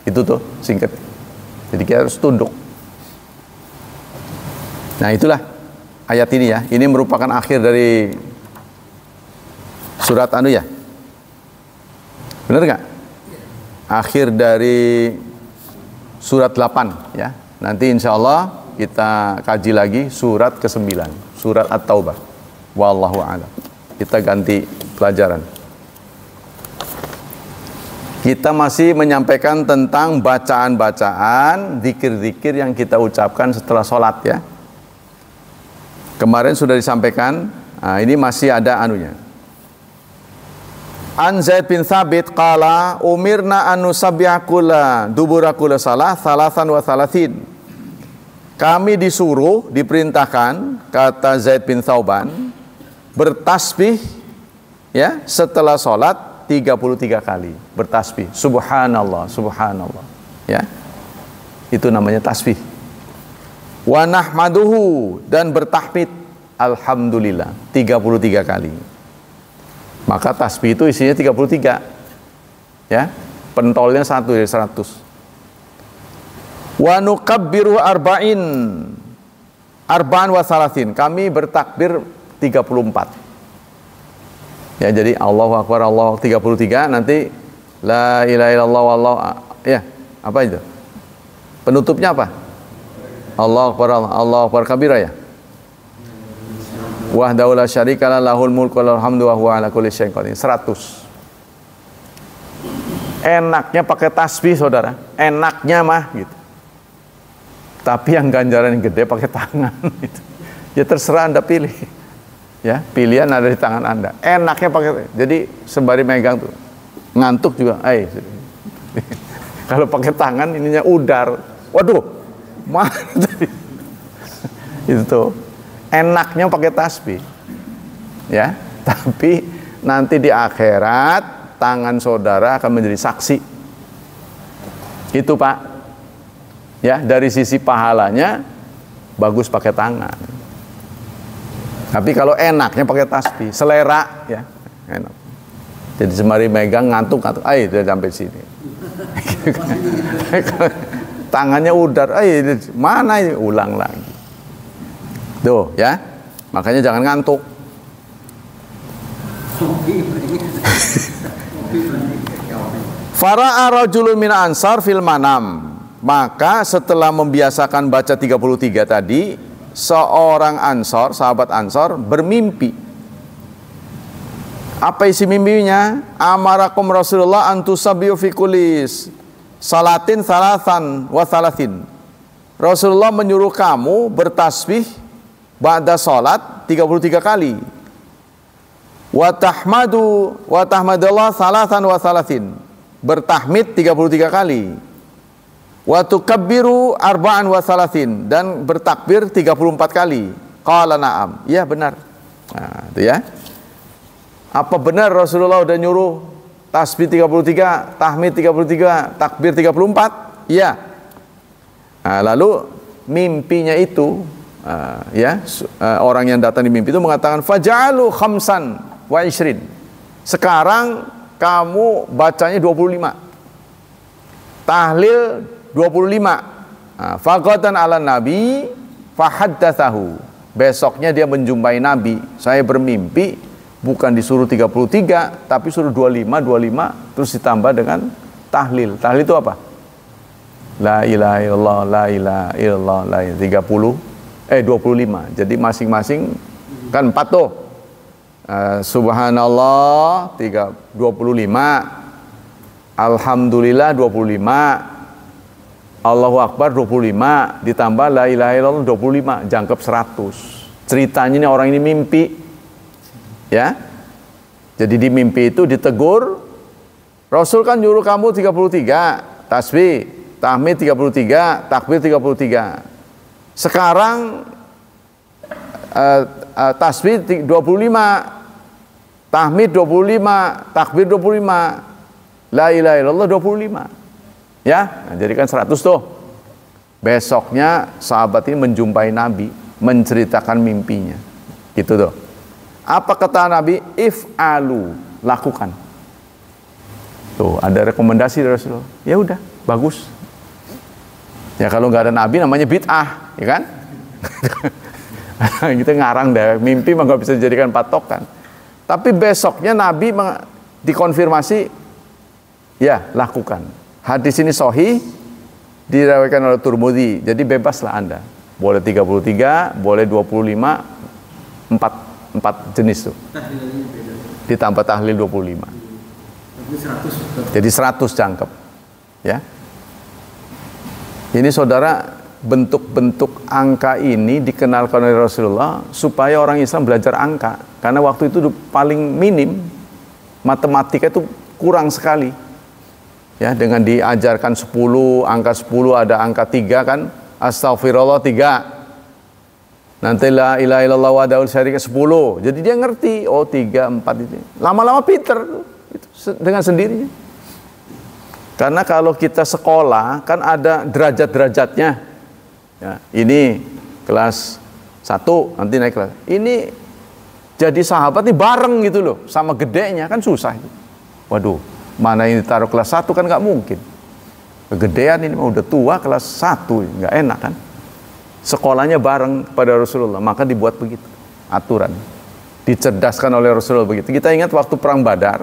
Itu tuh singkat. Jadi kita harus tunduk. Nah, itulah ayat ini ya. Ini merupakan akhir dari surat anu ya. Benar nggak? Akhir dari surat 8 ya. Nanti insya Allah kita kaji lagi surat ke-9, surat At-Taubah. Wallahu a'lam. Kita ganti pelajaran. Kita masih menyampaikan tentang bacaan-bacaan, zikir-zikir yang kita ucapkan setelah sholat ya. Kemarin sudah disampaikan. Nah, ini masih ada anunya. An Zaid bin Thabit qala umirna an nusabbiha kulla dubura kulla salah salasan wa salasin. Kami disuruh, diperintahkan, kata Zaid bin Thauban, bertasbih ya setelah sholat 33 kali bertasbih. Subhanallah, subhanallah. Ya. Itu namanya tasbih. Wa nahmaduhu, dan bertahmid alhamdulillah 33 kali. Maka tasbih itu isinya 33. Ya. Pentolnya 1 dari 100. Wa nukabbiru arba'an wa salasin. Kami bertakbir 34. Ya, jadi Allahu Akbar, Allah 33, nanti la ilaha illallah wallahu ya, apa itu? Penutupnya apa? Allahu Akbar kabira ya. Wahdahu la syarika lahul mulku wa lahul hamdu wa huwa ala kulli syai'in qadir. 100. Enaknya pakai tasbih, saudara. Enaknya mah gitu. Tapi yang ganjaran yang gede pakai tangan gitu. Ya terserah Anda pilih. Ya, pilihan ada di tangan Anda. Enaknya pakai, jadi sembari megang tuh, ngantuk juga. Kalau pakai tangan ininya udar. Waduh, mana tadi? Itu tuh. Enaknya pakai tasbih. Ya, tapi nanti di akhirat tangan saudara akan menjadi saksi. Itu Pak. Ya, dari sisi pahalanya bagus pakai tangan. Tapi kalau enaknya pakai tasbih, selera ya, enak. Jadi sembari megang ngantuk, udah sampai sini. Tangannya udar, mana ini? Ulang lagi. Tuh ya, makanya jangan ngantuk. Fara'a rajulun min ansar fil manam. Maka setelah membiasakan baca 33 tadi, seorang ansor, sahabat ansor bermimpi. Apa isi mimpinya? Amarakum Rasulullah antusabbihu fi kulli salatin salasan wa salasin. Rasulullah menyuruh kamu bertasbih ba'da salat 33 kali. Wa tahmadallah salasan wa salasin. Bertahmid 33 kali. Wa tukabbiru arba'an wa salasin, dan bertakbir 34 kali. Qala na'am. Ya benar. Nah, itu ya. Apa benar Rasulullah udah nyuruh tasbih 33, tahmid 33, takbir 34? Iya. Nah, lalu mimpinya itu orang yang datang di mimpi itu mengatakan faja'alu khamsan wa ishrin. Sekarang kamu bacanya 25. tahlil 25. Faqatan ala nabi fahaddatsahu. Besoknya dia menjumpai Nabi. Saya bermimpi, bukan disuruh 33, tapi suruh 25, terus ditambah dengan tahlil. Tahlil itu apa? La ilaha illallah, la ilaha illallah, la 25. Jadi masing-masing kan 4 tuh. Subhanallah 25. Alhamdulillah 25. Allahu Akbar 25, ditambah la ilaha illallah 25, jangkep 100. Ceritanya ini orang ini mimpi. Ya. Jadi di mimpi itu ditegur, Rasul kan nyuruh kamu 33, tasbih, tahmid 33, takbir 33. Sekarang tasbih 25, tahmid 25, takbir 25, la ilaha illallah 25. Ya, nah, jadi kan 100 tuh. Besoknya sahabat ini menjumpai Nabi, menceritakan mimpinya. Gitu tuh. Apa kata Nabi? If'alu, lakukan. Tuh, ada rekomendasi dari Rasulullah. Ya udah, bagus. Ya kalau nggak ada Nabi namanya bid'ah, ya kan? Kita ngarang deh, mimpi mah nggak bisa dijadikan patokan. Tapi besoknya Nabi dikonfirmasi, ya lakukan. Hadis ini sahih, diriwayatkan oleh Tirmidzi. Jadi bebaslah Anda. Boleh 33, boleh 25, 4 jenis tuh. Ditambah tahlil 25. Jadi 100 cangkep. Ya. Ini saudara, bentuk-bentuk angka ini dikenalkan oleh Rasulullah supaya orang Islam belajar angka. Karena waktu itu paling minim, matematika itu kurang sekali. Ya, dengan diajarkan 10, angka 10 ada angka 3 kan, astagfirullah 3. Nanti la ilaha illallah wa daul syarika 10. Jadi dia ngerti, oh 3, 4 itu. Lama-lama pinter itu dengan sendirinya. Karena kalau kita sekolah kan ada derajat-derajatnya. Ya, ini kelas 1, nanti naik kelas. Ini jadi sahabat nih bareng gitu loh, sama gedenya kan susah itu. Waduh. Mana ini taruh kelas 1 kan nggak mungkin. Kegedean ini udah tua kelas 1, nggak enak kan. Sekolahnya bareng kepada Rasulullah, maka dibuat begitu aturan. Dicerdaskan oleh Rasulullah begitu. Kita ingat waktu perang Badar,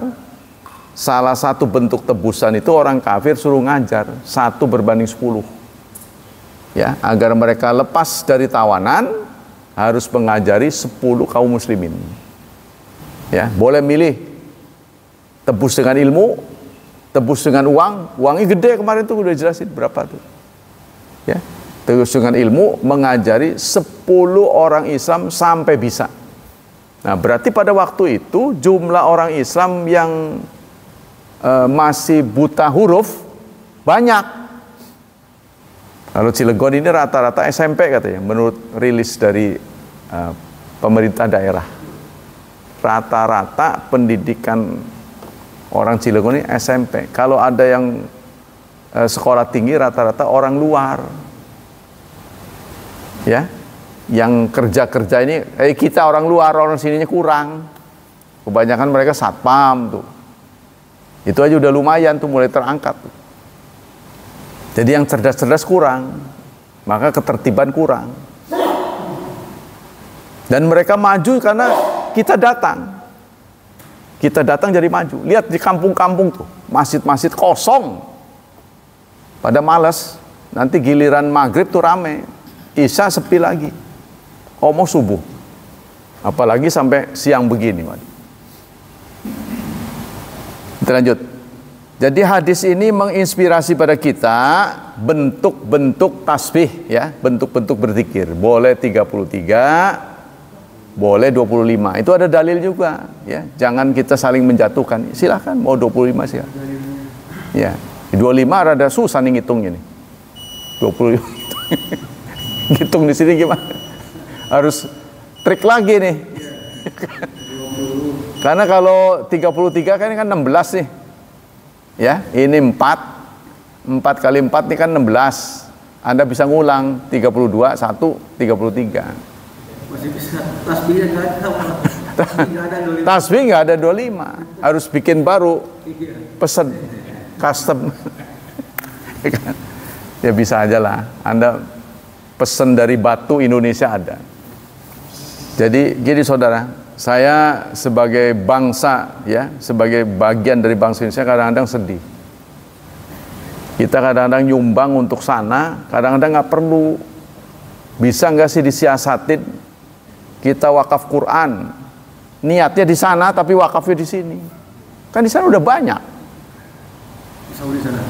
salah satu bentuk tebusan itu orang kafir suruh ngajar 1 berbanding 10. Ya, agar mereka lepas dari tawanan harus mengajari 10 kaum muslimin. Ya, boleh milih. Tebus dengan ilmu, tebus dengan uang. Uangnya gede kemarin tuh udah jelasin berapa tuh. Ya, tebus dengan ilmu, mengajari 10 orang Islam sampai bisa. Nah, berarti pada waktu itu jumlah orang Islam yang masih buta huruf banyak. Kalau Cilegon ini rata-rata SMP katanya, menurut rilis dari pemerintah daerah. Rata-rata pendidikan orang Cilegon ini SMP. Kalau ada yang sekolah tinggi rata-rata orang luar. Ya. Yang kerja-kerja ini kita orang luar, orang sininya kurang. Kebanyakan mereka satpam tuh. Itu aja udah lumayan tuh, mulai terangkat tuh. Jadi yang cerdas-cerdas kurang. Maka ketertiban kurang. Dan mereka maju karena kita datang. Kita datang jadi maju. Lihat di kampung-kampung tuh, masjid-masjid kosong. Pada malas, nanti giliran maghrib tuh rame. Isya sepi lagi. Mau subuh. Apalagi sampai siang begini. Kita lanjut. Jadi hadis ini menginspirasi pada kita bentuk-bentuk tasbih, ya, bentuk-bentuk berzikir. Boleh 33, boleh 25. Itu ada dalil juga, ya. Jangan kita saling menjatuhkan. Silahkan mau 25 silahkan. Ya, 25 rada susah nih ngitungnya nih. 25. Ngitung di sini gimana? Harus trik lagi nih. Karena kalau 33 kan 16 nih. Ya, ini 4. 4 kali 4 ini kan 16. Anda bisa ngulang 32, 1, 33. Masih bisa tasbihnya nggak ada. Tasbih nggak ada 25, harus bikin baru, pesen custom. Ya bisa aja lah. Anda pesen dari Batu Indonesia ada. Jadi gini saudara, saya sebagai bangsa ya, sebagai bagian dari bangsa Indonesia kadang-kadang sedih. Kita kadang-kadang nyumbang untuk sana, kadang-kadang nggak perlu. Bisa nggak sih disiasatin kita wakaf Quran? Niatnya di sana tapi wakafnya di sini. Kan di sana udah banyak. Di Saudi sana.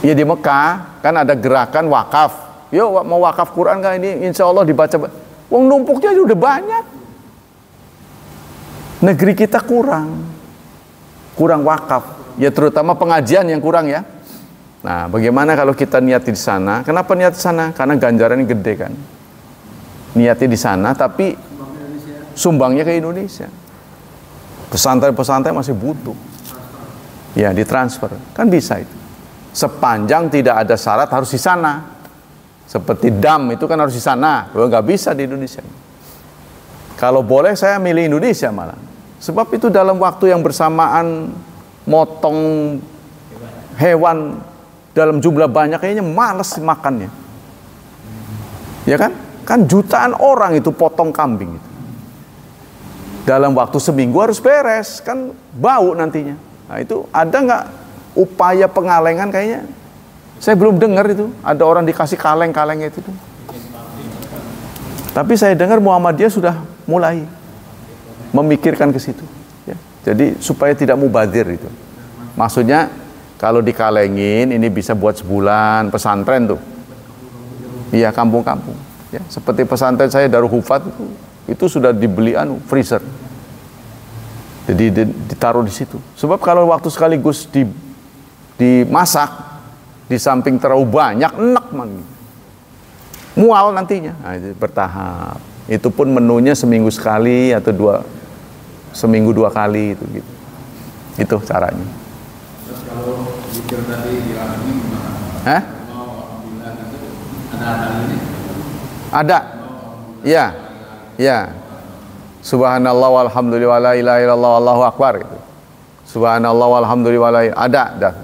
Ya di Mekah kan ada gerakan wakaf. Yuk mau wakaf Quran kan ini insya Allah dibaca. Wong numpuknya udah banyak. Negeri kita kurang wakaf. Ya terutama pengajian yang kurang ya. Nah bagaimana kalau kita niati di sana? Kenapa niat di sana? Karena ganjarannya gede kan. Niatnya di sana tapi sumbangnya ke Indonesia. Pesantren-pesantren masih butuh. Ya ditransfer. Kan bisa itu. Sepanjang tidak ada syarat harus di sana. Seperti dam itu kan harus di sana. Loh, nggak bisa di Indonesia. Kalau boleh saya milih Indonesia malah. Sebab itu dalam waktu yang bersamaan motong hewan dalam jumlah banyak kayaknya males makannya. Ya kan? Kan jutaan orang itu potong kambing itu. Dalam waktu seminggu harus beres, kan bau nantinya. Nah itu ada nggak upaya pengalengan kayaknya? Saya belum dengar itu. Ada orang dikasih kaleng-kaleng itu. Tapi saya dengar Muhammadiyah sudah mulai memikirkan ke situ. Ya. Jadi supaya tidak mubazir itu. Maksudnya kalau dikalengin ini bisa buat sebulan pesantren tuh. Iya kampung-kampung. Ya, seperti pesantren saya Darul Hufat itu sudah dibeli freezer. Jadi ditaruh di situ. Sebab kalau waktu sekaligus dimasak di samping terlalu banyak enak man. Mual nantinya. Nah, itu bertahap. Itu pun menunya seminggu sekali atau seminggu 2 kali itu gitu. Itu caranya. Terus kalau zikir tadi dialami gimana? Hah? Alhamdulillah itu ada ini. Ada. Ya. Ya. Subhanallah walhamdulillah wala ilaha illallah wallahu akbar gitu. Subhanallah walhamdulillah ada dah.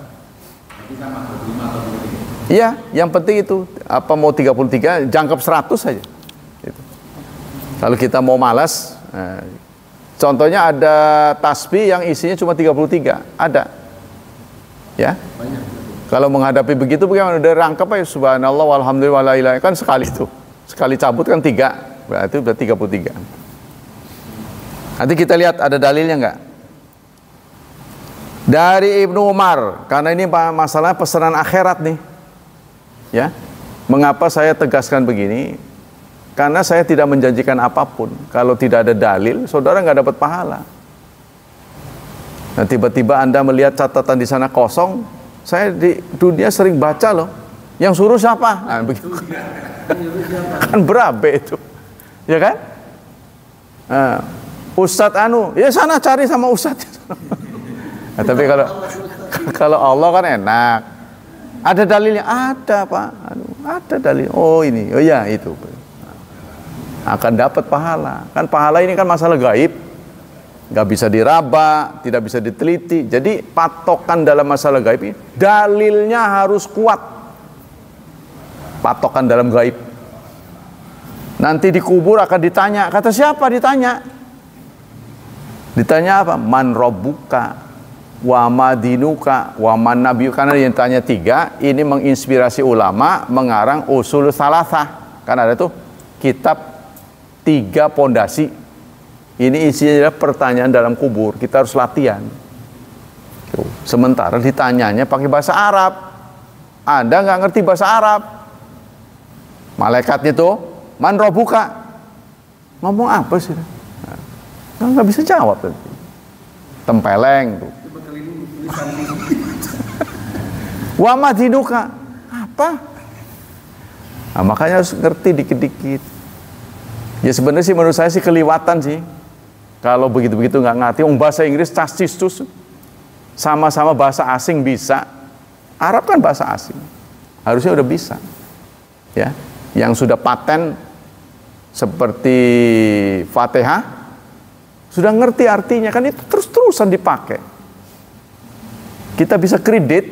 Iya, yang penting itu apa mau 33 jangkep 100 saja. Gitu. Kalau kita mau malas, contohnya ada tasbih yang isinya cuma 33, ada. Ya. Kalau menghadapi begitu bagaimana? Udah rangkap aja subhanallah walhamdulillah wala ilaha kan sekali itu. Sekali cabut kan 3, berarti udah 33. Nanti kita lihat ada dalilnya enggak? Dari Ibnu Umar, karena ini masalah pesanan akhirat nih. Ya. Mengapa saya tegaskan begini? Karena saya tidak menjanjikan apapun. Kalau tidak ada dalil, saudara nggak dapat pahala. Nah, tiba-tiba Anda melihat catatan di sana kosong, saya di dunia sering baca loh. Yang suruh siapa? Nah, begitu. Kan berabe itu. Ya kan? Ustadz ya sana cari sama Ustadz. Nah, tapi kalau Allah kan enak. Ada dalilnya? Ada Pak. Ada dalil. Oh ini, oh ya itu. Akan dapat pahala. Kan pahala ini kan masalah gaib. Gak bisa diraba, tidak bisa diteliti. Jadi patokan dalam masalah gaib ini, dalilnya harus kuat. Patokan dalam gaib. Nanti dikubur akan ditanya. Kata siapa ditanya? Ditanya apa? Man robbuka wa madinuka wa man nabiyuka. Karena yang tanya 3, ini menginspirasi ulama mengarang usul salasah. Kan ada tuh kitab 3 pondasi. Ini isinya adalah pertanyaan dalam kubur. Kita harus latihan. Sementara ditanyanya pakai bahasa Arab. Anda nggak ngerti bahasa Arab. Malaikatnya tuh, man robuka. Ngomong apa sih? Nggak bisa jawab. Tempeleng tuh. Wa madinuka. Apa? Nah, makanya harus ngerti dikit-dikit. Ya sebenarnya sih menurut saya sih keliwatan sih. Kalau begitu-begitu nggak ngerti, bahasa Inggris castistus sama-sama bahasa asing bisa. Arab kan bahasa asing, harusnya udah bisa. Ya, yang sudah paten seperti Fatihah sudah ngerti artinya kan itu terus-terusan dipakai. Kita bisa kredit,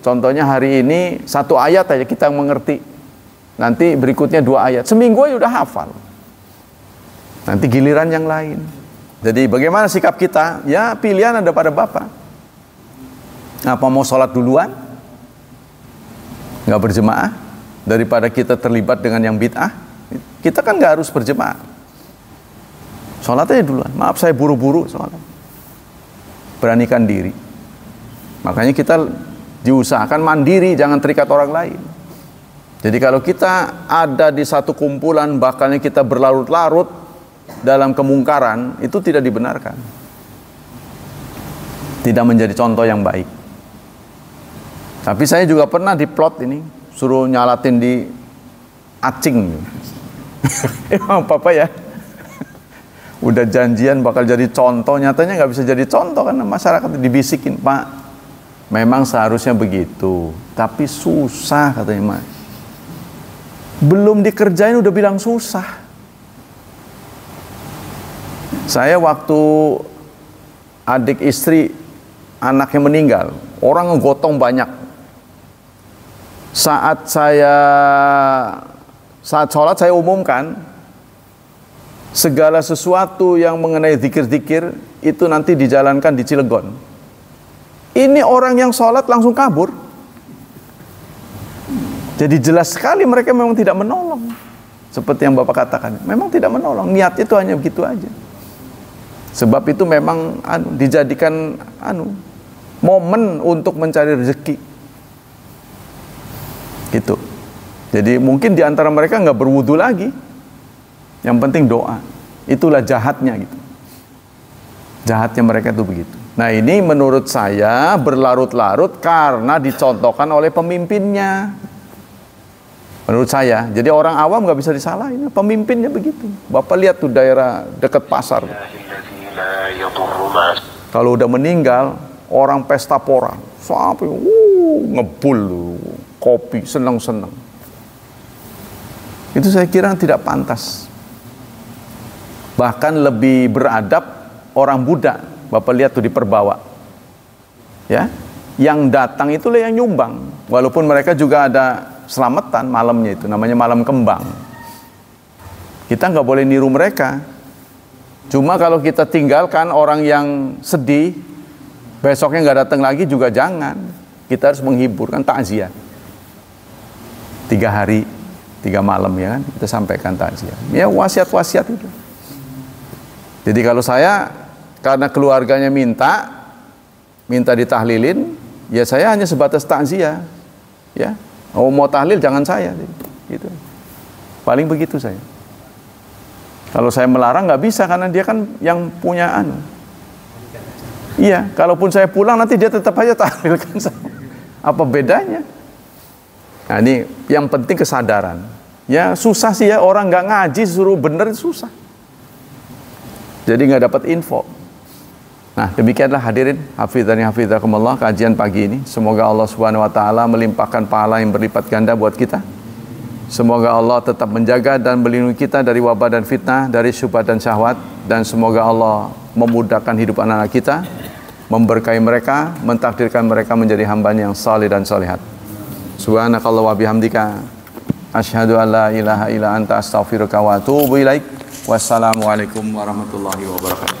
Contohnya hari ini 1 ayat aja kita mengerti. Nanti berikutnya 2 ayat. Seminggu aja udah hafal. Nanti giliran yang lain. Jadi bagaimana sikap kita? Ya pilihan ada pada Bapak. Apa mau sholat duluan? Nggak berjemaah? Daripada kita terlibat dengan yang bid'ah? Kita kan nggak harus berjemaah. Sholat aja duluan. Maaf saya buru-buru sholat. Beranikan diri. Makanya kita diusahakan mandiri, jangan terikat orang lain. Jadi kalau kita ada di satu kumpulan, bahkan kita berlarut-larut dalam kemungkaran, itu tidak dibenarkan. Tidak menjadi contoh yang baik. Tapi saya juga pernah diplot ini, suruh nyalatin di acing. Emang Papa ya? Udah janjian bakal jadi contoh, nyatanya nggak bisa jadi contoh karena masyarakat dibisikin, Pak, memang seharusnya begitu, tapi susah katanya, Mas. Belum dikerjain udah bilang susah. Saya waktu adik istri anaknya meninggal, orang ngegotong banyak. Saat sholat saya umumkan, segala sesuatu yang mengenai zikir-zikir itu nanti dijalankan di Cilegon. Ini orang yang sholat langsung kabur. Jadi jelas sekali mereka memang tidak menolong. Seperti yang Bapak katakan, memang tidak menolong. Niat itu hanya begitu aja. Sebab itu memang dijadikan momen untuk mencari rezeki. Gitu. Jadi mungkin di antara mereka nggak berwudu lagi. Yang penting doa. Itulah jahatnya gitu. Jahatnya mereka itu begitu. Nah ini menurut saya berlarut-larut karena dicontohkan oleh pemimpinnya. Menurut saya, jadi orang awam nggak bisa disalahin, pemimpinnya begitu. Bapak lihat tuh daerah dekat pasar. Kalau udah meninggal, orang pesta pora, sampai ngebul, kopi, senang-senang. Itu saya kira tidak pantas. Bahkan lebih beradab orang Buddha. Bapak lihat tuh diperbawa. Ya, yang datang itulah yang nyumbang. Walaupun mereka juga ada selamatan malamnya itu, namanya malam kembang. Kita nggak boleh niru mereka. Cuma kalau kita tinggalkan orang yang sedih, besoknya nggak datang lagi juga jangan. Kita harus menghibur, kan takziah. 3 hari, 3 malam ya kan, kita sampaikan takziah. Ya wasiat-wasiat itu. Jadi kalau saya, karena keluarganya minta ditahlilin, ya saya hanya sebatas takziah. Ya. Oh mau tahlil jangan saya, gitu. Paling begitu saya. Kalau saya melarang nggak bisa karena dia kan yang punya Iya, kalaupun saya pulang nanti dia tetap aja tahlil kan saya. Apa bedanya? Nah ini yang penting kesadaran. Ya susah sih ya, orang nggak ngaji suruh bener susah. Jadi nggak dapat info. Nah demikianlah hadirin, hafizani hafizakumullah, kajian pagi ini. Semoga Allah Subhanahu wa taala melimpahkan pahala yang berlipat ganda buat kita. Semoga Allah tetap menjaga dan melindungi kita dari wabah dan fitnah, dari syubhat dan syahwat, dan semoga Allah memudahkan hidup anak-anak kita, memberkahi mereka, mentakdirkan mereka menjadi hamba-Nya yang saleh dan salihat. Subhanakallah wa bihamdika, asyhadu an la ilaha illa anta astaghfiruka wa atubu ilaik. Wassalamualaikum warahmatullahi wabarakatuh.